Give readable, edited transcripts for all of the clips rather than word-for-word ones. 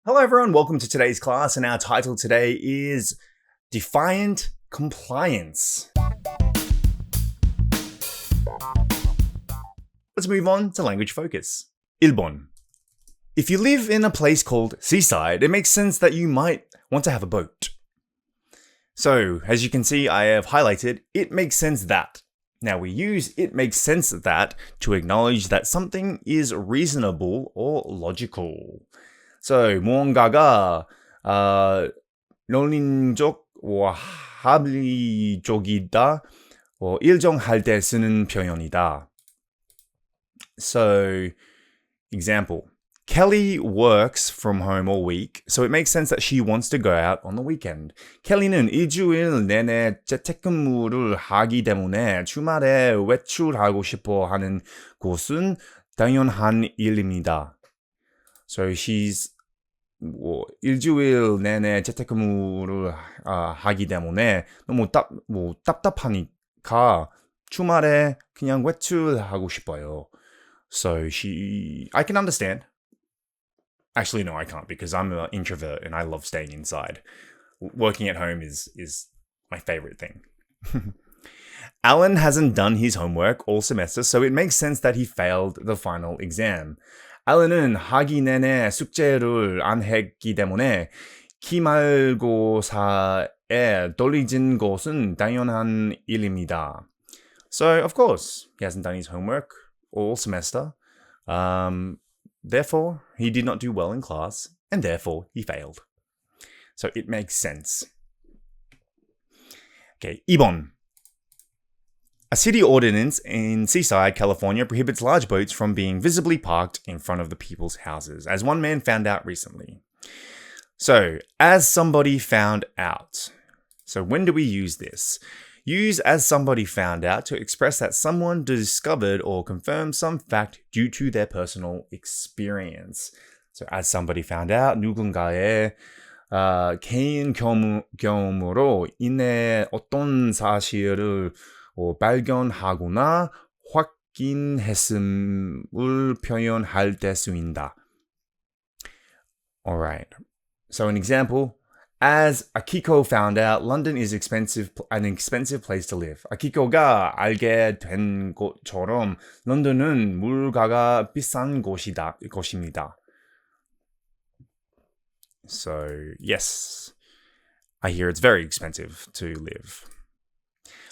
Hello everyone, welcome to today's class, and our title today is Defiant Compliance. Let's move on to language focus. 1번. If you live in a place called seaside, it makes sense that you might want to have a boat. So, as you can see, I have highlighted, it makes sense that. Now we use it makes sense that to acknowledge that something is reasonable or logical. So, 무언가가 논리적 합리적이다 일정할 때 쓰는 표현이다. So, example. Kelly works from home all week, so it makes sense that she wants to go out on the weekend. 켈리는 일주일 내내 재택근무를 하기 때문에 주말에 외출하고 싶어 하는 것은 당연한 일입니다. So she's 일주일 내내 재택근무를 하기 때문에 너무 답답하니까 주말에 그냥 외출하고 싶어요. So I can understand. Actually, no, I can't because I'm an introvert and I love staying inside. Working at home is my favorite thing. Alan hasn't done his homework all semester, so it makes sense that he failed the final exam. Alan은 학기 내내 숙제를 안 했기 때문에 기말고사에 떨어진 것은 당연한 일입니다. So, of course, he hasn't done his homework all semester. Therefore, he did not do well in class, and therefore, he failed. So, it makes sense. Okay, 2번. A city ordinance in Seaside, California prohibits large boats from being visibly parked in front of the people's houses, as one man found out recently. So, as somebody found out. So, when do we use this? Use as somebody found out to express that someone discovered or confirmed some fact due to their personal experience. So, as somebody found out, 누군가의 개인 경험으로 인해 어떤 사실을 발견하거나 확인했음을 표현할 때 쓰인다. Alright. So an example, as Akiko found out, London is an expensive place to live. Akiko가 알게 된 것처럼 런던은 물가가 비싼 곳입니다. So, yes, I hear it's very expensive to live.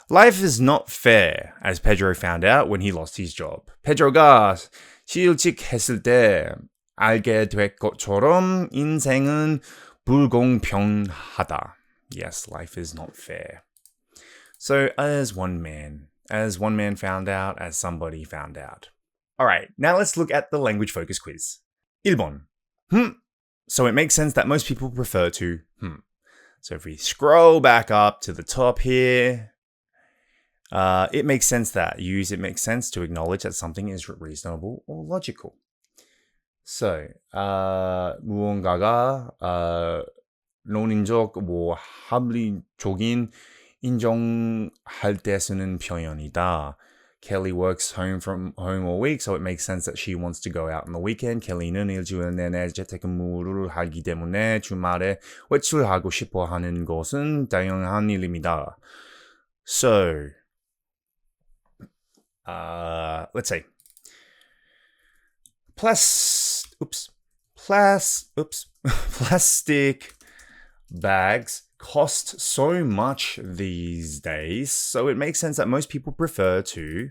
Life is not fair, as Pedro found out when he lost his job. Pedro가 실직했을 때 알게 된 것처럼 인생은 불공평하다. Yes, life is not fair. So, as one man found out, as somebody found out. Alright, now let's look at the language focus quiz. 1번. So it makes sense that most people prefer to So if we scroll back up to the top here, it makes sense that it makes sense to acknowledge that something is reasonable or logical. So, 무언가가 논리적 합리적인 인정할 때 쓰는 표현이다. Kelly works home from home all week, so it makes sense that she wants to go out on the weekend. 켈리는 일주일 내내 재택근무를 하기 때문에 주말에 외출하고 싶어 하는 것은 당연한 일입니다. So, let's say plastic bags cost so much these days, so it makes sense that most people prefer to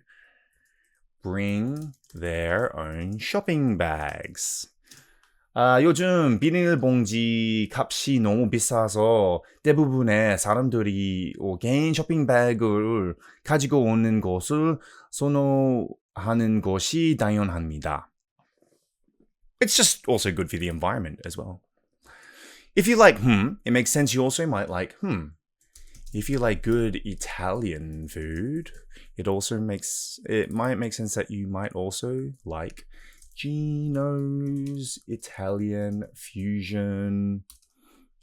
bring their own shopping bags. 요즘 비닐봉지 값이 너무 비싸서 대부분의 사람들이 개인 쇼핑백을 가지고 오는 것을 선호하는 것이 당연합니다. It's just also good for the environment as well. If you like it makes sense you also might like If you like good Italian food, it might make sense that you might also like Gino's Italian Fusion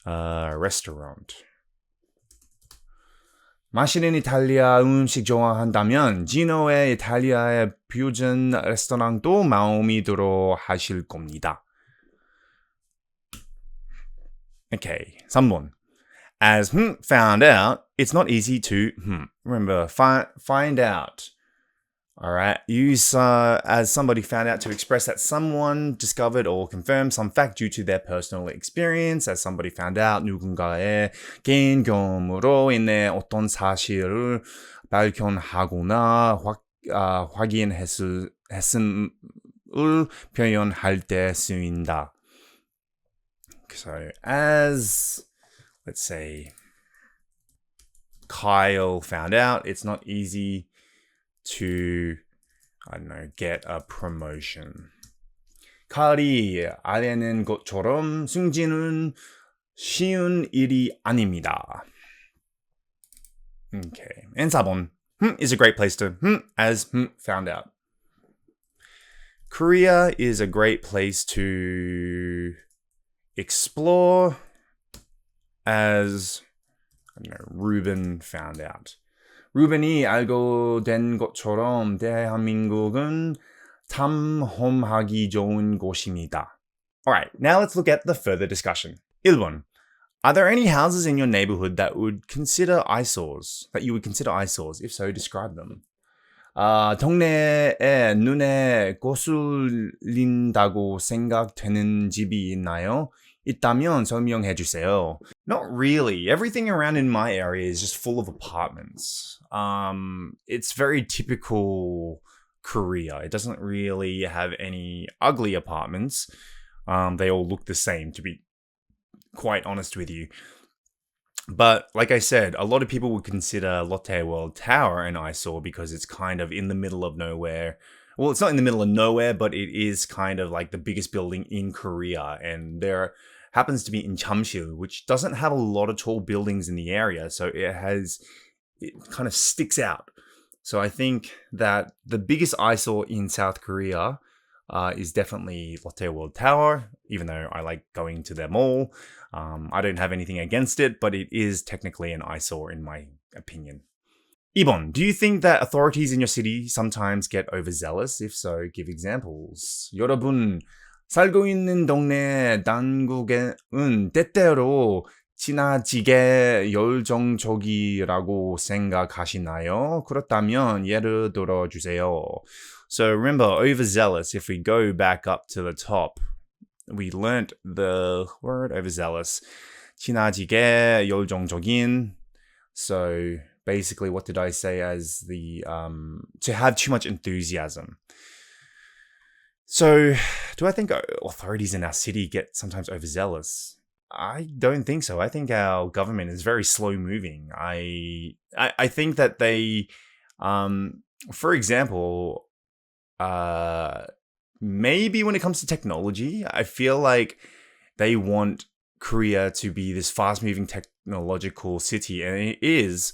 Restaurant. 맛있는 이탈리아 음식 좋아한다면 지노의 이탈리아의 퓨전 레스토랑도 마음에 들어 하실 겁니다. Okay, 3번. As found out, it's not easy to remember, find out. All right, use as somebody found out to express that someone discovered or confirmed some fact due to their personal experience. As somebody found out, 누군가의 개인 경험으로 인해 어떤 사실을 발견하거나 확인했음을 표현할 때 쓰인다. So, as, let's say, Kyle found out, it's not easy to, I don't know, get a promotion. 칼이 알려낸 것처럼 승진은 쉬운 일이 아닙니다. Okay. And 4번. Is a great place to, as found out. Korea is a great place to explore, as, I don't know, Ruben found out. 루벤이 알고 된 것처럼 대한민국은 탐험하기 좋은 곳입니다. Alright, now let's look at the further discussion. 1번. Are there any houses in your neighborhood that you would consider eyesores? If so, describe them. 동네에 눈에 거슬린다고 생각되는 집이 있나요? 있다면 설명해 주세요. Not really. Everything around in my area is just full of apartments. It's very typical Korea. It doesn't really have any ugly apartments. They all look the same, to be quite honest with you. But like I said, a lot of people would consider Lotte World Tower an eyesore because it's kind of in the middle of nowhere. Well, it's not in the middle of nowhere, but it is kind of like the biggest building in Korea. And there happens to be in Jamsil, which doesn't have a lot of tall buildings in the area. So it kind of sticks out. So I think that the biggest eyesore in South Korea is definitely Lotte World Tower, even though I like going to their mall. I don't have anything against it, but it is technically an eyesore in my opinion. 2번, do you think that authorities in your city sometimes get overzealous? If so, give examples. 여러분, 살고 있는 동네 당국은 때때로 지나치게 열정적이라고 생각하시나요? 그렇다면 예를 들어 주세요. So remember, overzealous, if we go back up to the top, we learnt the word overzealous. 지나치게 열정적인. So basically, what did I say as the, to have too much enthusiasm. So do I think authorities in our city get sometimes overzealous? I don't think so. I think our government is very slow moving. I think that they, for example, maybe when it comes to technology, I feel like they want Korea to be this fast-moving technological city, and it is,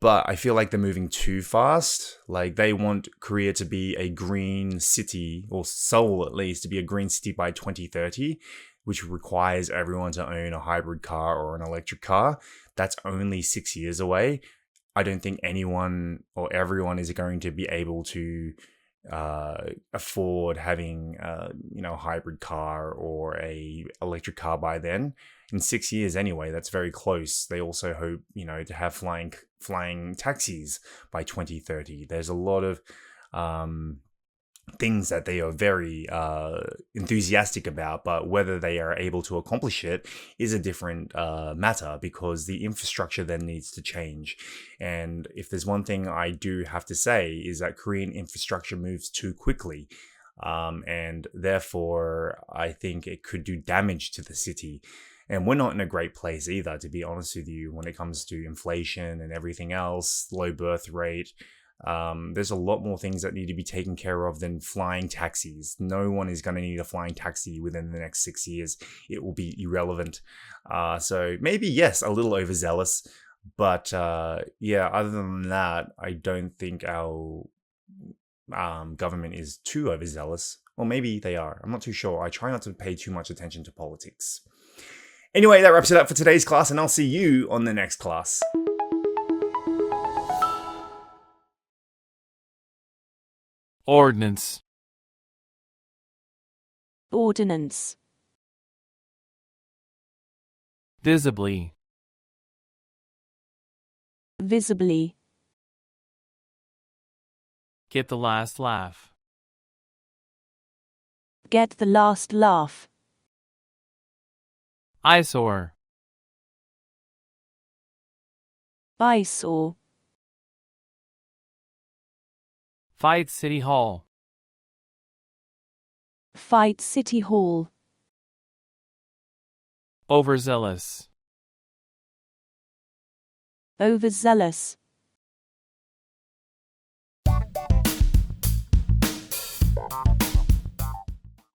but I feel like they're moving too fast. Like they want Korea to be a green city, or Seoul at least, to be a green city by 2030, which requires everyone to own a hybrid car or an electric car. That's only 6 years away. I don't think anyone or everyone is going to be able to afford having a hybrid car or a electric car by then. In 6 years anyway, that's very close. They also hope to have flying taxis by 2030. There's a lot of things that they are very enthusiastic about, but whether they are able to accomplish it is a different matter, because the infrastructure then needs to change. And if there's one thing I do have to say is that Korean infrastructure moves too quickly, and therefore I think it could do damage to the city. And we're not in a great place either, to be honest with you, when it comes to inflation and everything else, low birth rate. There's a lot more things that need to be taken care of than flying taxis. No one is going to need a flying taxi within the next 6 years. It will be irrelevant. So maybe, yes, a little overzealous. But yeah, other than that, I don't think our government is too overzealous. Or maybe they are. I'm not too sure. I try not to pay too much attention to politics. Anyway, that wraps it up for today's class, and I'll see you on the next class. Ordinance. Ordinance. visibly, visibly, get the last laugh, get the last laugh, eyesore, eyesore, fight City Hall, fight City Hall, overzealous, overzealous,